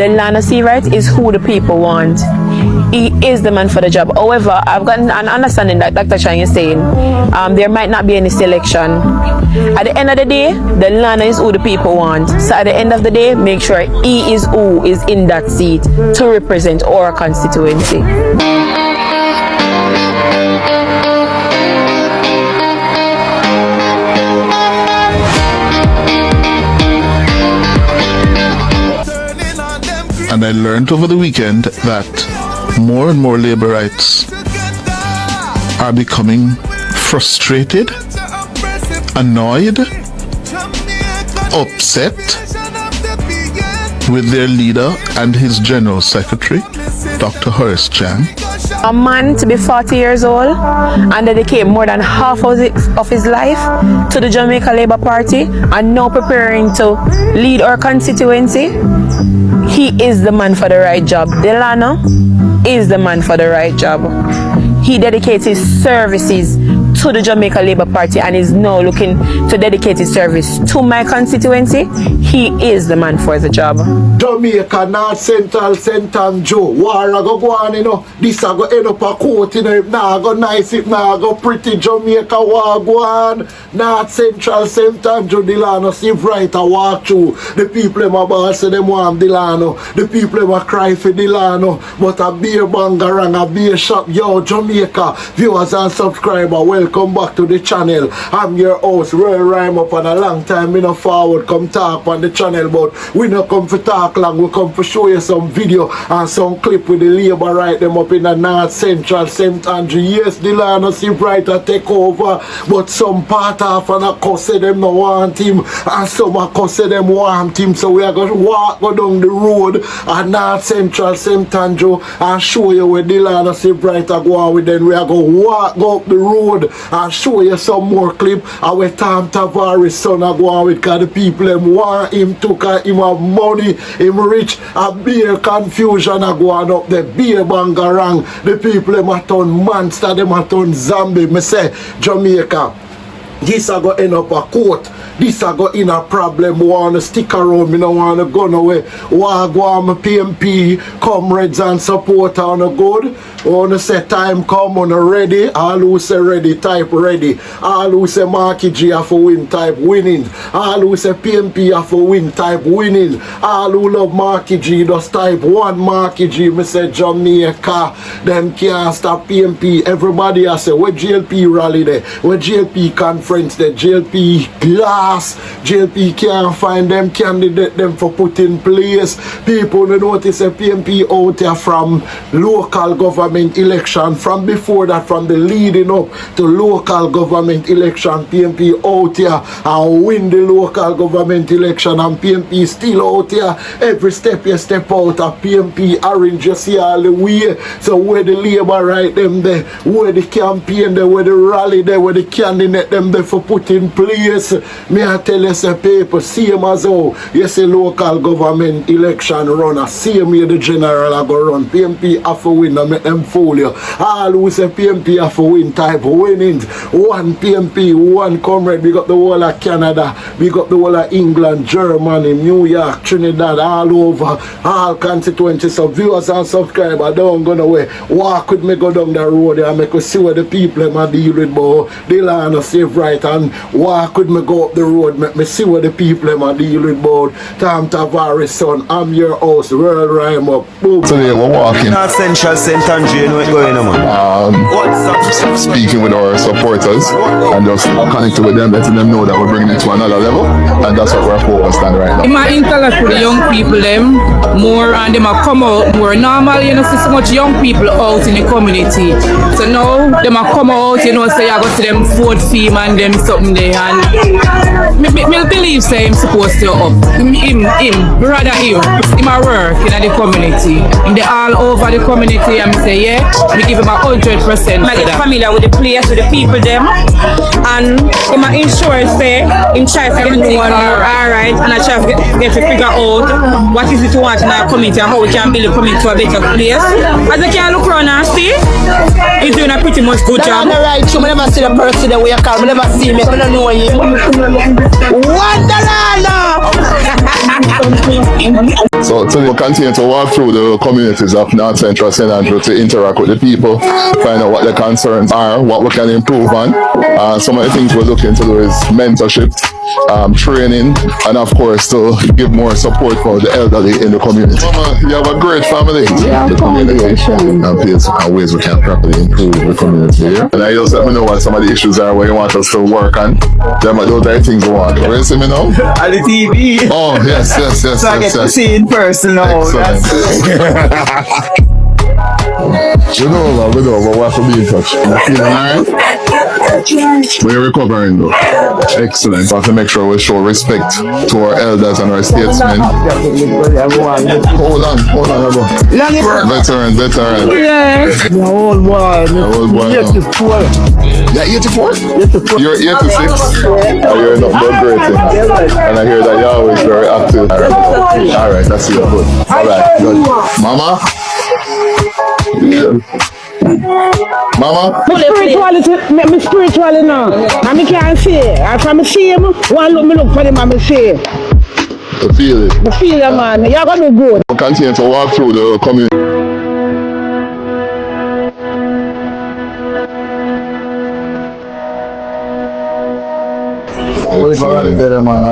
Delano Seiveright is who the people want. He is the man for the job. However, I've gotten an understanding that Dr. Chang is saying there might not be any selection. At the end of the day, Delano is who the people want. So at the end of the day, make sure he is who is in that seat to represent our constituency. And I learned over the weekend that more and more Labourites are becoming frustrated, annoyed, upset with their leader and his general secretary, Dr. Horace Chang. A man to be 40 years old and dedicate more than half of his life to the Jamaica Labour Party and now preparing to lead our constituency. He is the man for the right job. Delano is the man for the right job. He dedicates his services to the Jamaica Labour Party and is now looking to dedicate his service to my constituency. He is the man for the job. Jamaica, North Central, St. Andrew. War go on, you know. This a go end up a court, you know. If nah go nice, if nah go pretty. Jamaica war go on. North Central, St. Andrew, Delano Seiveright a walk through. The people them a ball say them want Delano. The people them a cry for Delano. But a beer bangarang, a beer shop. Yo, Jamaica, viewers and subscribers, welcome back to the channel. I'm your host, Roy Rhyme up, and a long time me no forward come talk on the channel, but we no come for talk long, we come for show you some video and some clip with the Labour right them up in the North Central St. Andrew. Yes, Delano Seiveright a take over, but some part of and a cause say them no want him, and some a cause say them want him, so we are going to go down the road at North Central St. Andrew and show you where Delano Seiveright a go on with. Then we are going to go up the road and show you some more clip of where Tom Tavares' son a go on with, because the people them want him to, him have money, him rich, a beer confusion a go on up the beer bangarang. The people them a turn monster, them a turn zombie. Me say Jamaica, this a go end up a court. This a go in a problem. We want to stick around. Me no want to go nowhere. Want to go on my PNP comrades and support on the good. We want to say time come on ready. All who say ready type ready. All who say Marky G have to win type winning. All who say PNP have to win type winning. All who love Marky G just type one Marky G. Me say Jamaica, them can't stop PNP. Everybody I say where JLP rally there, where JLP conference there, JLP glass. JLP can't find them candidate them for put in place. People will notice a PNP out there from local government election, from before that, from the leading up to local government election. PNP out there and win the local government election, and PNP still out there. Every step you step out of PNP orange, you see all the way. So where the Labour right them there, where the campaign there, where the rally there, where the candidate them there for put in place. Me I tell you, say people, same as how you say local government election runner, same way the general I go run. PNP have to win, and make them fool you. All who say PNP have to win type winnings. One PNP, one comrade. We got the whole of Canada, we got the whole of England, Germany, New York, Trinidad, all over, all constituencies. So viewers and subscribers, don't go nowhere. Walk with me, go down the road and make us see where the people them are deal with, boy. Delano Seiveright, and walk with me, go up the road, make me see what the people them are dealing with about Tom Tavares' son. I'm your host, World Rhyme up. Boom. Today we're walking. North Central St. Andrew, you know what's going on, man? Speaking with our supporters and just connecting with them, letting them know that we're bringing it to another level, and that's what we're focused on right now. I interact with the young people them more, and them are come out more. Normally, you know, see so much young people out in the community. So now them are come out, you know, say I go to them food theme and them something there, and me believe say him supposed to up. Him, brother him a work in the community. In the all over the community, and me say yeah, me give him 100%. I get familiar with the place, with the people them, and him ensure say him try to get everything alright, and I try to get to figure out what is it you want in our community and how we can build the community to a better place. As you can look around and see, he's doing a pretty much good job. Right, you never see the person that we are called, never see me, I don't know him. Wonderland! So we'll continue to walk through the communities of North Central St. Andrew to interact with the people, find out what their concerns are, what we can improve on. Some of the things we're looking to do is mentorship, training, and of course to give more support for the elderly in the community. Mama, you have a great family. Yeah, the community. And there's ways we can properly improve the community here. And I just let me know what some of the issues are where you want us to work on. Those are things we want. Where you see me now? On the TV. Oh, yes. So I get to see in person now. We know, but we'll have to be in touch. You feeling alright? We're recovering though. Excellent. We have to make sure we show respect to our elders and our statesmen. Hold on. Veteran. Yeah. The old boy. Yeah, 84? You're 86? You're not great. And I hear that you're always very active. Alright, that's your good. Alright, good. Mama? Mama? Me spirituality now. And me can't see it. If I see him, one look for him and me see it. I feel it. Me feel it, man. You're gonna be good. We'll continue to walk through the community. Where you sell them? Yeah, man,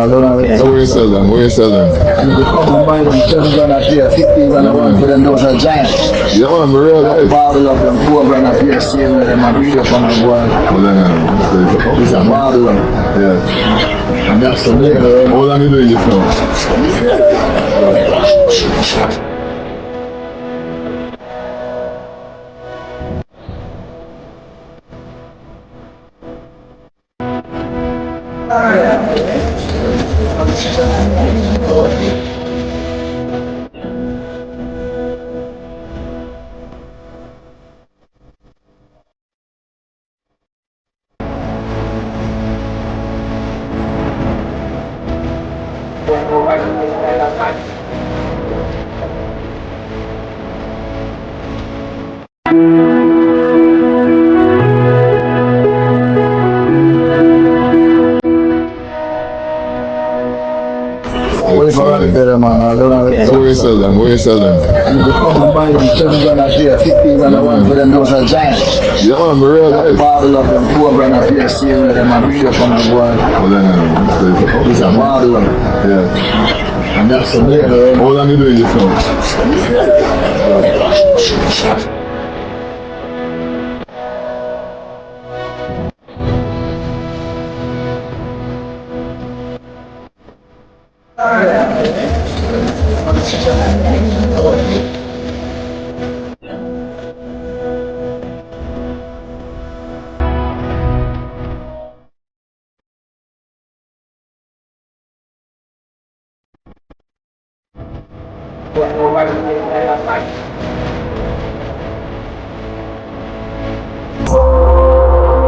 real life. How long you doing this now? Where you sell them? Yeah, man, real life. How long you doing this now?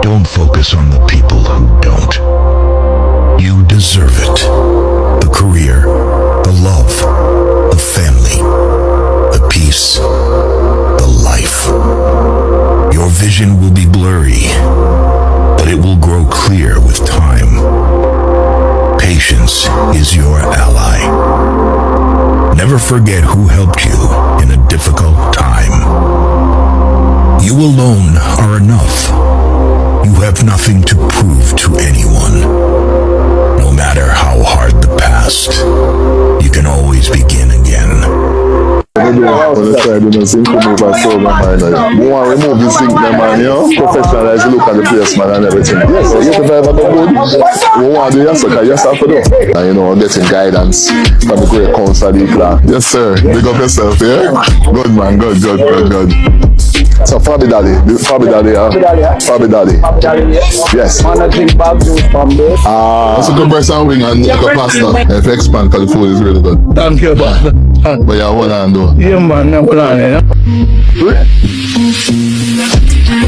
Don't focus on the people who don't. You deserve it. The career, the love, the family, the peace, the life. Your vision will be blurry, but it will grow clear with time. Patience is your ally. Never forget who helped you in a difficult time. You alone are enough. You have nothing to prove to anyone. No matter how hard the past, you can always begin again. Remove this sink, man, you know? Professionalize the look at the place, man, and everything. Yes, so if you ever go good, we want to do yes, have to do. And you know, getting guidance from the great council of the plan. Yes, sir. Big up yourself, yeah? Good, man, good. So Fabi Daddy. Yes. That's a good breast and wing and a pasta. If you expand, because the food is really good. Thank you, Pastor. But yeah, hold on though. Yeah, man, hold on,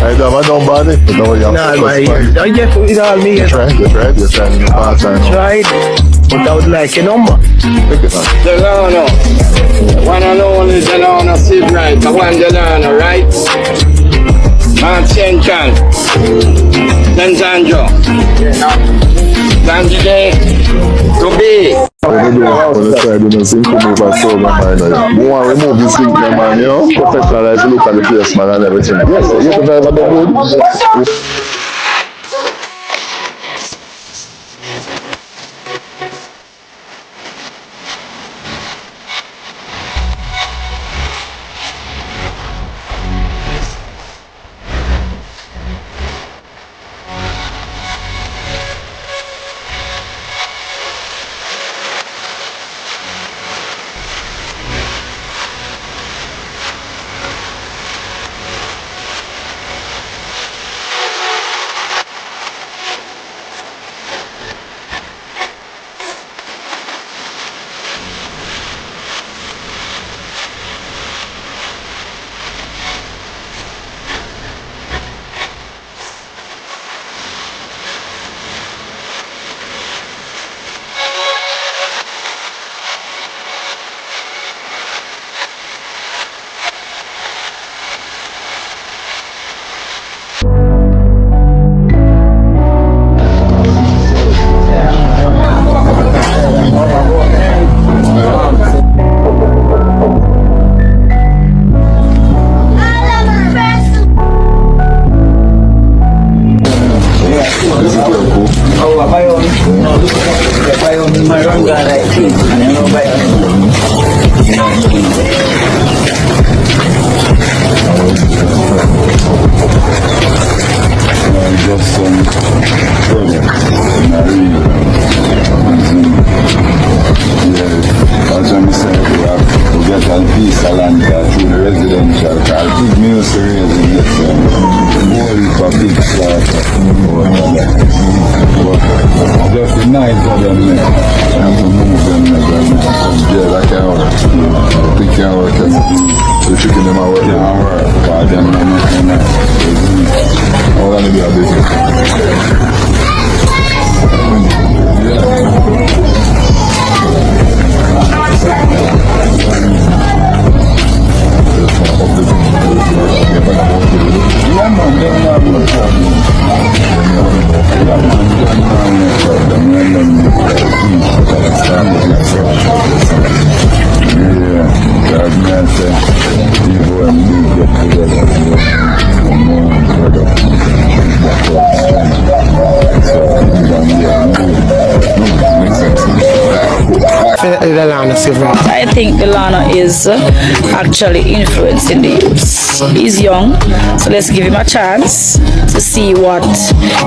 I don't bad it. No, you have to I get it all me. You tried in the past time. Tried, but I would like a number. Delano. One and only Delano Seiveright. The one Delano, right? Mark Central. Sandro. candidate to be. On the side, you know, think to move us over, man. You want to remove this thing, man, you know? Professionalize the look at the place, man, and everything. Yes, you can have a good. Delano Seiveright. I think Delano is actually influencing the youths. He's young, so let's give him a chance to see what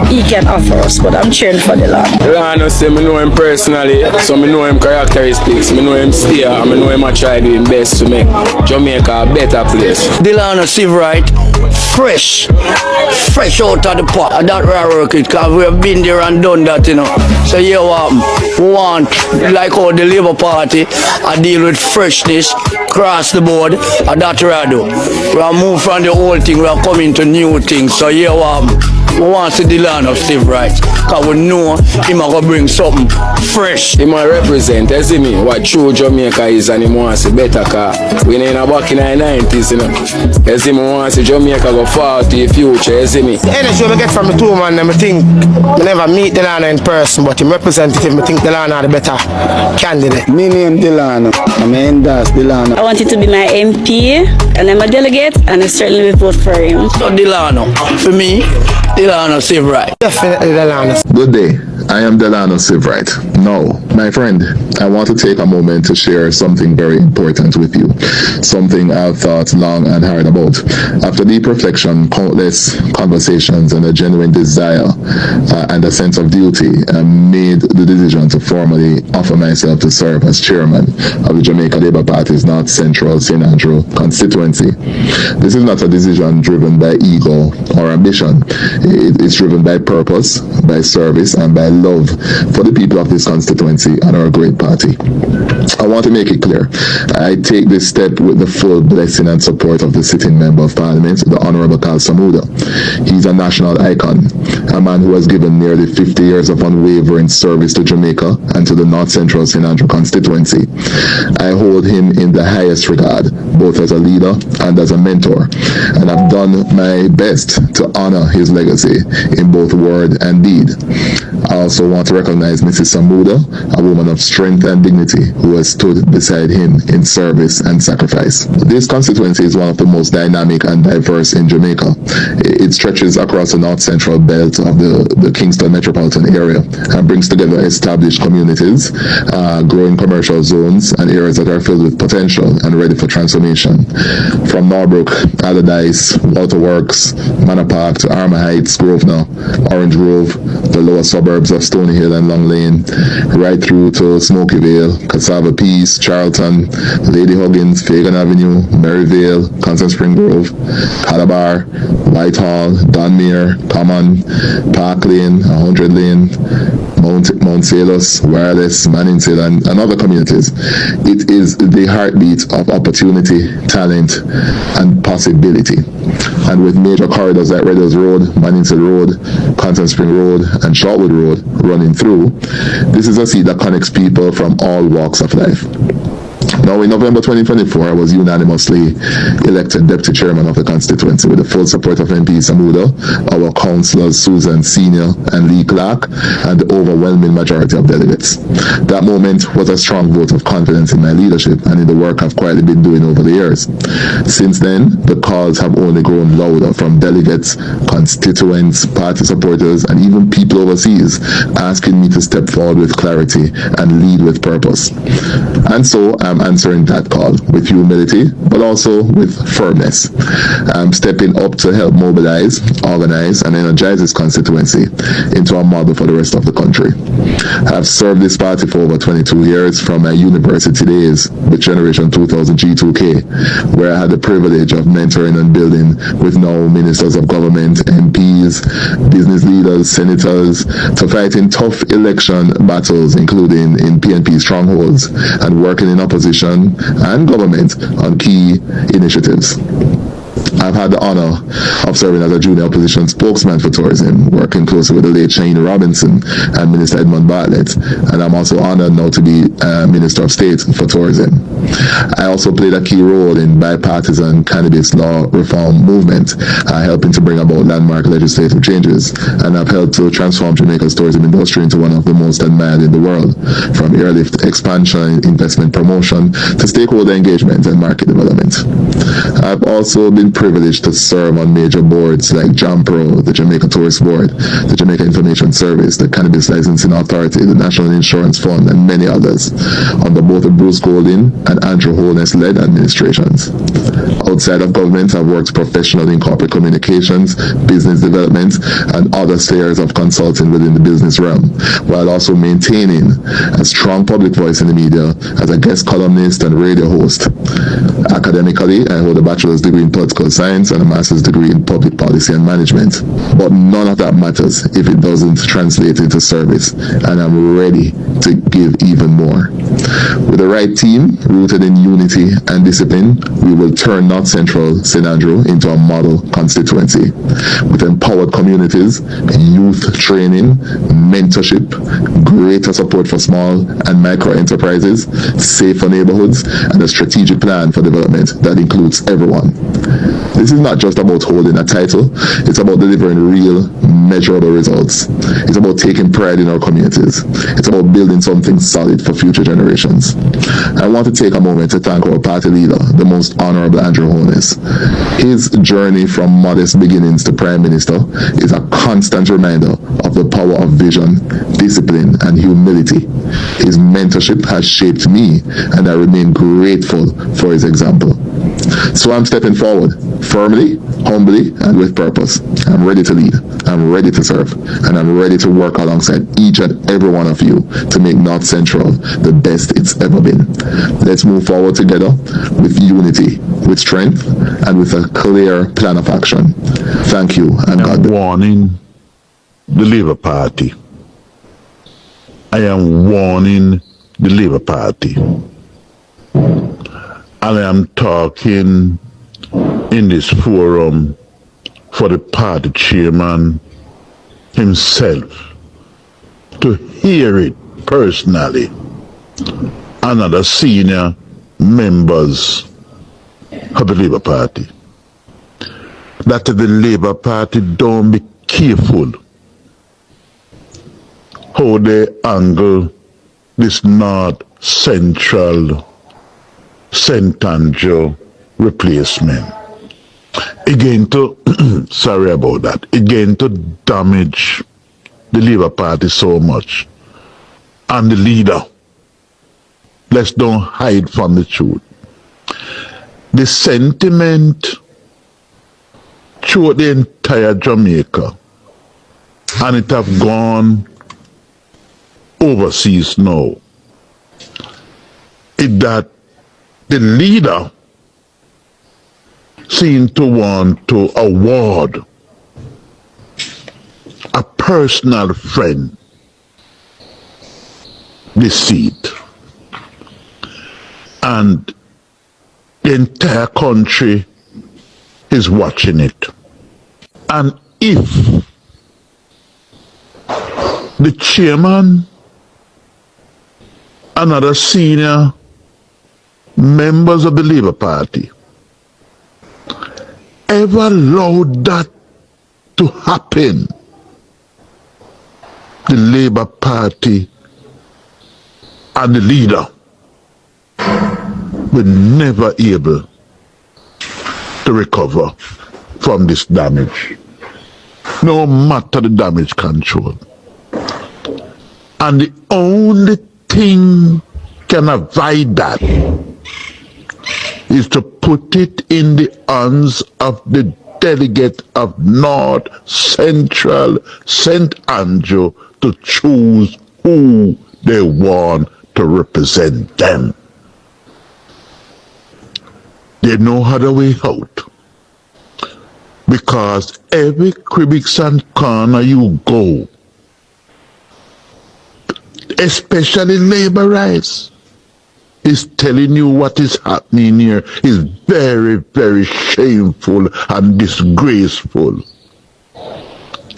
he can offer us. But I'm cheering for Delano. Delano say me know him personally, so me know him characteristics, me know him stay, and me know him a try doing best to make Jamaica a better place. Delano Seiveright, fresh out of the pot. That rare work it, because we have been there and done that, you know. So you want like how the Labour Party, I deal with freshness across the board, and that rado. We are moved from the old thing, we are coming to new things. So we want to Delano Seiveright, because we know him going to bring something fresh. He might represent, you see me, what true Jamaica is, and he wants to better, because we ain't back in the 90s, you know. You see me, wants to Jamaica go far to the future, you see me. The energy we get from the two man, I think we never meet Delano in person, but him representative, I think Delano the better candidate. Me name Delano, I'm endorse Delano. I want it to be my MP, and I'm a delegate, and I certainly will vote for him. So Delano, for me, Delano Seiveright. Definitely Delano. Good day. I am Delano Seiveright. Now, my friend, I want to take a moment to share something very important with you. Something I've thought long and hard about. After deep reflection, countless conversations, and a genuine desire and a sense of duty, I made the decision to formally offer myself to serve as chairman of the Jamaica Labour Party's North Central St. Andrew constituency. This is not a decision driven by ego or ambition. It's driven by purpose, by service, and by love for the people of this constituency and our great party. I want to make it clear, I take this step with the full blessing and support of the sitting Member of Parliament, the Honourable Carl Samuda. He's a national icon, a man who has given nearly 50 years of unwavering service to Jamaica and to the North Central St. Andrew constituency. I hold him in the highest regard, both as a leader and as a mentor, and I've done my best to honour his legacy in both word and deed. I also want to recognize Mrs. Samuda, a woman of strength and dignity who has stood beside him in service and sacrifice. This constituency is one of the most dynamic and diverse in Jamaica. It stretches across the north central belt of the Kingston metropolitan area and brings together established communities, growing commercial zones, and areas that are filled with potential and ready for transformation. From Norbrook, Allardyce, Waterworks, Manor Park to Armour Heights, Grosvenor, Orange Grove, the lower suburbs of Stony Hill and Long Lane, right through to Smoky Vale, Cassava Peace, Charlton, Lady Huggins, Fagan Avenue, Maryvale, Constant Spring Grove, Calabar, Whitehall, Dunmere, Common, Park Lane, 100 Lane, Mount Salus, Wireless, Manningside, and other communities. It is the heartbeat of opportunity, talent, and possibility. And with major corridors like Red Hills Road, Manningside Road, Constant Spring Road, and Shortwood Road running through, this is a seat that connects people from all walks of life. Now, in November 2024, I was unanimously elected Deputy Chairman of the constituency with the full support of MP Samuda, our councillors Susan Senior and Lee Clark, and the overwhelming majority of delegates. That moment was a strong vote of confidence in my leadership and in the work I've quietly been doing over the years. Since then, the calls have only grown louder from delegates, constituents, party supporters, and even people overseas asking me to step forward with clarity and lead with purpose. And so I'm answering that call with humility, but also with firmness. I'm stepping up to help mobilize, organize, and energize this constituency into a model for the rest of the country. I've served this party for over 22 years from my university days with Generation 2000 G2K, where I had the privilege of mentoring and building with now ministers of government, MPs, business leaders, senators, to fighting tough election battles, including in PNP strongholds, and working in opposition and government on key initiatives. I've had the honor of serving as a junior opposition spokesman for tourism, working closely with the late Shane Robinson and Minister Edmund Bartlett, and I'm also honored now to be Minister of State for Tourism. I also played a key role in bipartisan cannabis law reform movement, helping to bring about landmark legislative changes, and I've helped to transform Jamaica's tourism industry into one of the most admired in the world, from airlift expansion, investment promotion, to stakeholder engagement and market development. I've also been privileged to serve on major boards like JAMPRO, the Jamaica Tourist Board, the Jamaica Information Service, the Cannabis Licensing Authority, the National Insurance Fund, and many others, under both the Bruce Golding and Andrew Holness led administrations. Outside of government, I've worked professionally in corporate communications, business development, and other spheres of consulting within the business realm, while also maintaining a strong public voice in the media as a guest columnist and radio host. Academically, I hold a bachelor's degree in political science and a master's degree in public policy and management. But none of that matters if it doesn't translate into service, and I'm ready to give even more. With the right team, rooted in unity and discipline, we will turn North Central St. Andrew into a model constituency with empowered communities, youth training, mentorship, greater support for small and micro enterprises, safer neighborhoods, and a strategic plan for development that includes everyone. This is not just about holding a title, it's about delivering real, measurable results. It's about taking pride in our communities. It's about building something solid for future generations. I want to take a moment to thank our party leader, the Most Honorable Andrew Holness. His journey from modest beginnings to Prime Minister is a constant reminder of the power of vision, discipline, and humility. His mentorship has shaped me, and I remain grateful for his example. So I'm stepping forward, firmly, humbly, and with purpose. I'm ready to lead, I'm ready to serve, and I'm ready to work alongside each and every one of you to make North Central the best it's ever been. Let's move forward together with unity, with strength, and with a clear plan of action. Thank you, and God bless. Warning the Labour Party. I am warning the Labour Party. And I am talking in this forum for the party chairman himself to hear it personally, and other senior members of the Labour Party, that the Labour Party don't be careful how they angle this North Central St. Andrew replacement. Again to, sorry about that, again to damage the Labour Party so much. And the leader, let's don't hide from the truth. The sentiment throughout the entire Jamaica, and it have gone overseas now, is that the leader seemed to want to award a personal friend the seat. And the entire country is watching it. And if the chairman and other senior members of the Labour Party ever allowed that to happen, the Labour Party and the leader were never able to recover from this damage, no matter the damage control. And the only thing can avoid that is to put it in the hands of the delegate of North Central St. Andrew to choose who they want to represent them. There's no other way out. Because every cribs and corner you go, especially labor rights, is telling you what is happening here is very, very shameful and disgraceful.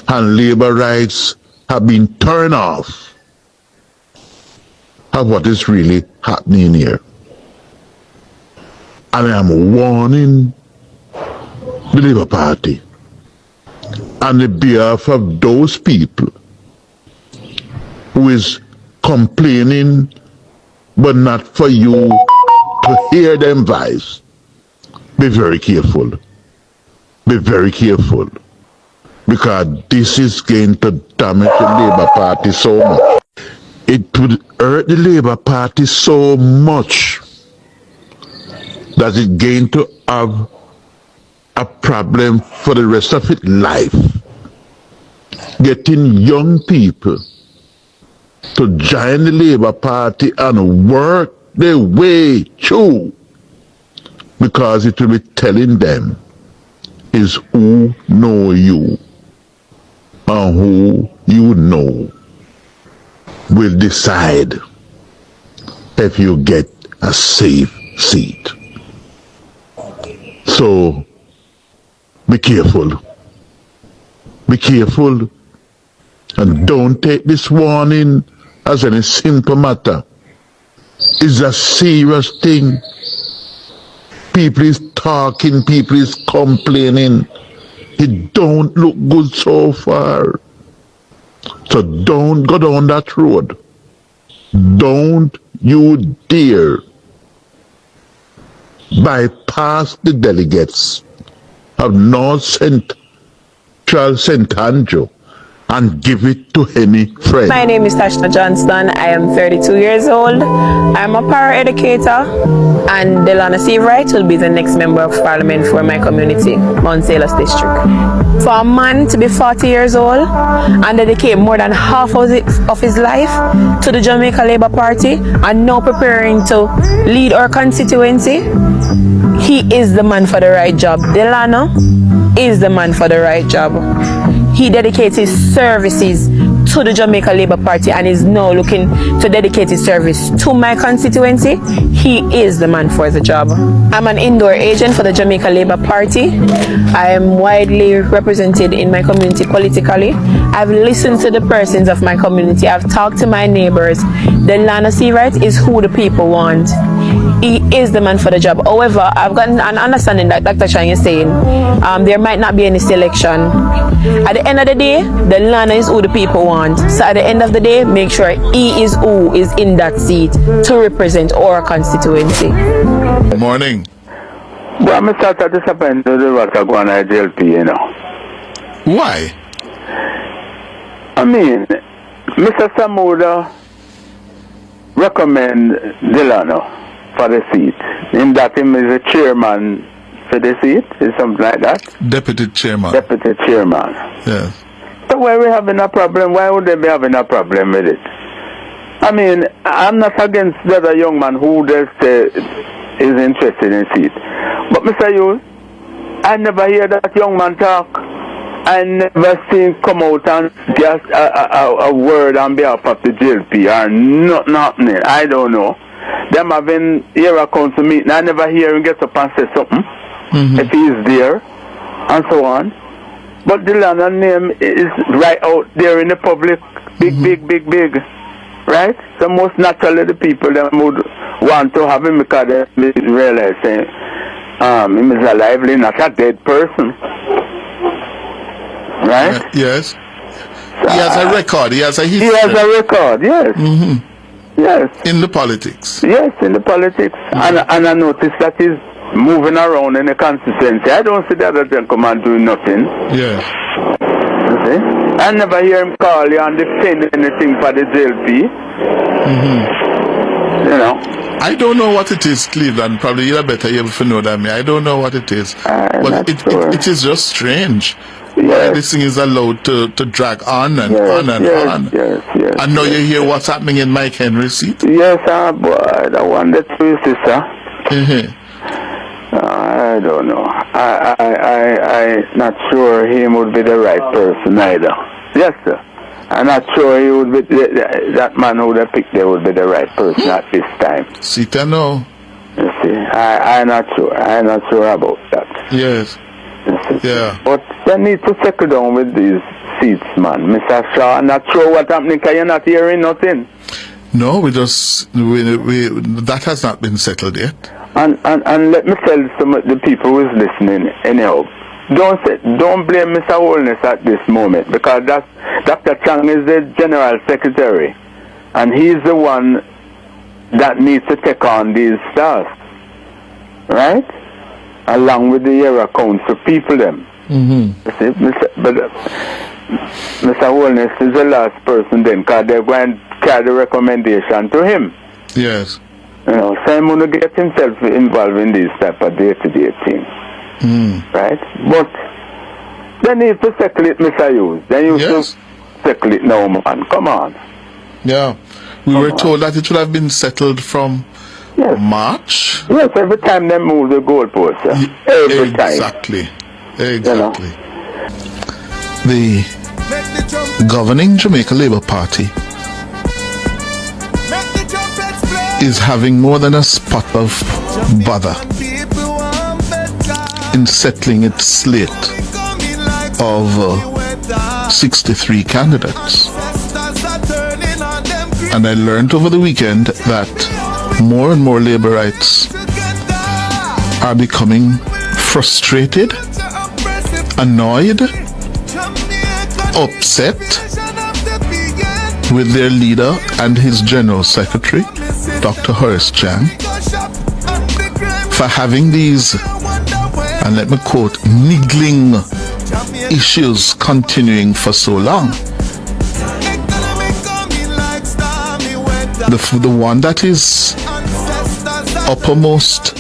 And labor rights have been turned off of what is really happening here. And I am warning the Labour Party on the behalf of those people who is complaining but not for you to hear them voice. Be very careful. Be very careful. Because this is going to damage the Labour Party so much. It would hurt the Labour Party so much that it's going to have a problem for the rest of its life. Getting young people to join the Labour Party and work their way through, because it will be telling them is who know you and who you know will decide if you get a safe seat. So be careful. Be careful. And don't take this warning as any simple matter. It's a serious thing. People is talking, people is complaining. It don't look good so far. So don't go down that road. Don't you dare bypass the delegates of North Central St. Andrew and give it to any friend. My name is Tashna Johnston. I am 32 years old. I'm a paraeducator, and Delano Seiveright will be the next member of parliament for my community, Mount Sailors District. For a man to be 40 years old and dedicate more than half of his life to the Jamaica Labour Party and now preparing to lead our constituency, he is the man for the right job. Delano is the man for the right job. He dedicates his services to the Jamaica Labour Party and is now looking to dedicate his service to my constituency. He is the man for the job. I'm an indoor agent for the Jamaica Labour Party. I am widely represented in my community politically. I've listened to the persons of my community. I've talked to my neighbors. Delano Seiveright is who the people want. He is the man for the job. However, I've gotten an understanding that Dr. Chang is saying there might not be any selection. At the end of the day, Delano is who the people want. So at the end of the day, make sure he is who is in that seat to represent our constituency. Good morning. Well, I'm started disappointed with what I go on at JLP, you know. Why? I mean, Mr. Samuda recommend Delano for the seat. In that him is a chairman for the seat, is something like that? Deputy chairman. Deputy chairman. Yes. So why are we having a problem? Why would they be having a problem with it? I mean, I'm not against the other young man who just is interested in seat. But Mr. Hughes, I never hear that young man talk. I never see him come out and get a word on behalf of the JLP or nothing happening. I don't know. Them having a council meeting, I never hear him get up and say something. If he's there and so on. But Delano name is right out there in the public. Big. Right? So most naturally the people that would want to have him because they realize saying him is a lively, not a dead person. Right? Yes. He has a record. He has a history. He has a record, yes. Yes. In the politics. Yes, in the politics. And I noticed that he's moving around in the constituency. I don't see the other gentleman doing nothing. Yeah. You see? I never hear him call you and defend anything for the JLP. You know. I don't know what it is, Cleveland. Probably you're better able to know than me. I don't know what it is. But it is just strange. Why this thing is allowed to drag on and on and on. Yes. And now you hear what's happening in Mike Henry's seat? Yes, boy, the one that's with sister. I don't know. I'm not sure he would be the right person either. Yes, sir. I'm not sure he would be that man who they picked there would be the right person at this time. See, no. You see, I'm not sure. I'm not sure about that. Yes. Yeah. But they need to settle down with these seats, man. Mr. Shaw, I'm not sure what happening because you're not hearing nothing. No, we that has not been settled yet. And let me tell some of the people who is listening anyhow. Don't blame Mr. Holness at this moment because Dr. Chang is the General Secretary and he's the one that needs to take on these tasks. Right? Along with the area council people them. You see, Mr. Holness is the last person then because they're going to carry the recommendation to him. Yes. You know, so I'm going to get himself involved in these type of day-to-day things. Right? But they need to settle it, Mr. Hughes. Then you should settle it now, man. Come on. Yeah. We were told that it should have been settled from March. Yes, every time they move the goalpost. Every time. Exactly. You know? The governing Jamaica Labour Party is having more than a spot of bother in settling its slate of 63 candidates. And I learned over the weekend that more and more Labourites are becoming frustrated, annoyed, upset with their leader and his General Secretary, Dr. Horace Chang, for having these, and let me quote, niggling issues continuing for so long. The one that is uppermost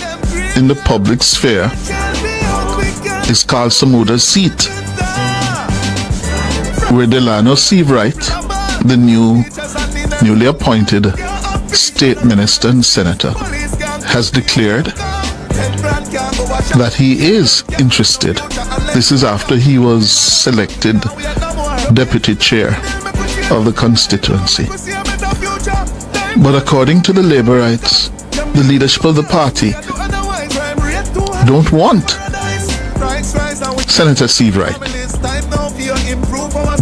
in the public sphere is called Samuda's seat, where Delano Seiveright, the newly appointed state minister and senator, has declared that he is interested. This is after he was selected deputy chair of the constituency. But according to the Labourites, the leadership of the party don't want Senator Seiveright.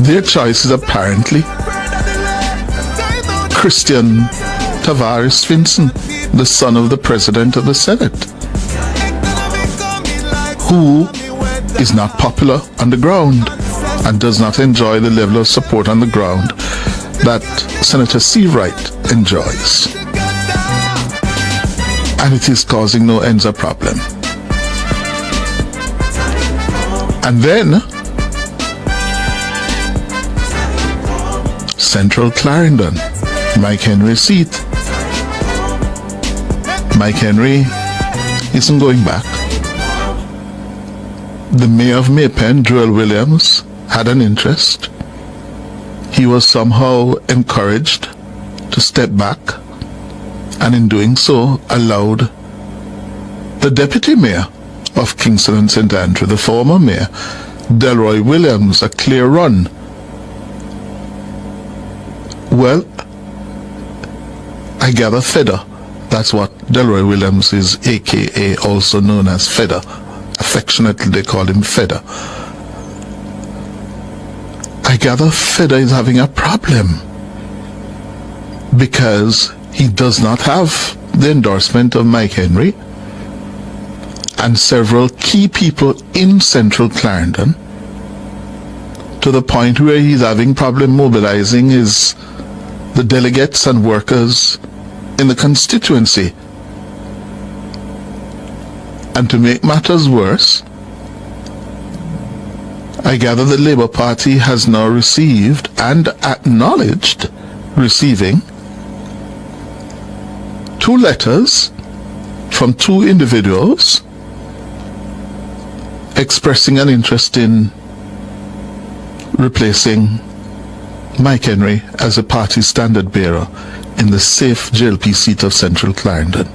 Their choice is apparently Christian Tavares Finson, the son of the President of the Senate, who is not popular on the ground and does not enjoy the level of support on the ground that Senator Seiveright enjoys. And it is causing no ends of problem. And then Central Clarendon, Mike Henry's seat. Mike Henry isn't going back. The mayor of Maypen, Joel Williams, had an interest. He was somehow encouraged to step back, and in doing so allowed the deputy mayor of Kingston and St. Andrew, the former mayor, Delroy Williams, a clear run. Well, I gather Fedder, that's what Delroy Williams is, aka also known as Fedder. Affectionately they call him Fedder. I gather Fedder is having a problem because he does not have the endorsement of Mike Henry and several key people in Central Clarendon, to the point where he's having problem mobilizing the delegates and workers in the constituency. And to make matters worse, I gather the Labour Party has now received and acknowledged receiving 2 letters from 2 individuals expressing an interest in replacing Mike Henry as a party standard bearer in the safe JLP seat of Central Clarendon.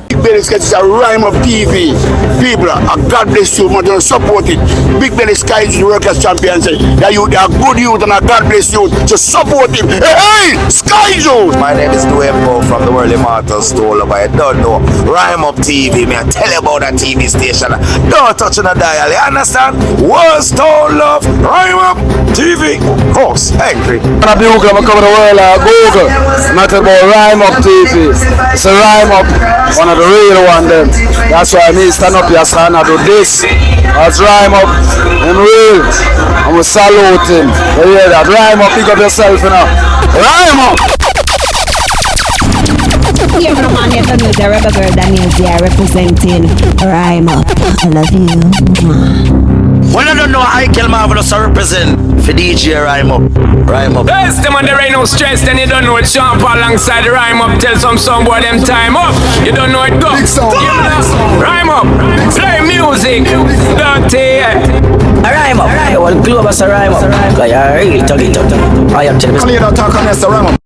Big Belly Sketch is a rhyme of TV. People, God bless you, want to support it. Big Belly Sky is the workers' champion. That you are good youth and a God bless you to support him. Hey, Sky Joe! My name is Duembo from the World Immortal Store, but I don't know. Rhyme Up TV, me I tell you about that TV station. Don't touch on the dial, you understand? World Store Love, Rhyme Up TV. Horse, angry. I'm coming to the world Google. Not about Rhyme Up TV. It's a Rhyme Up, one of the real one them. That's why me stand up here, son, I do this. That's Rhyme Up, him real. And we salute him. You hear that? Rhyme Up, pick up yourself, you know. Rhyme Up! Yeah, man, you don't know the rebel girl Daniel there representing Rhyme Up. I love you. Well, I don't know how I can marvelous to represent for DJ Rhyme Up. Rhyme Up. Best them on there ain't no stress, then you don't know it. Jump alongside the Rhyme Up. Tell some boy them time up. You don't know it go. Rhyme Up. Play music. Dirty. Rhyme Up. Well, clue of us a Rhyme Up. Because you're really talking. I am telling you. Talk on this Rhyme Up.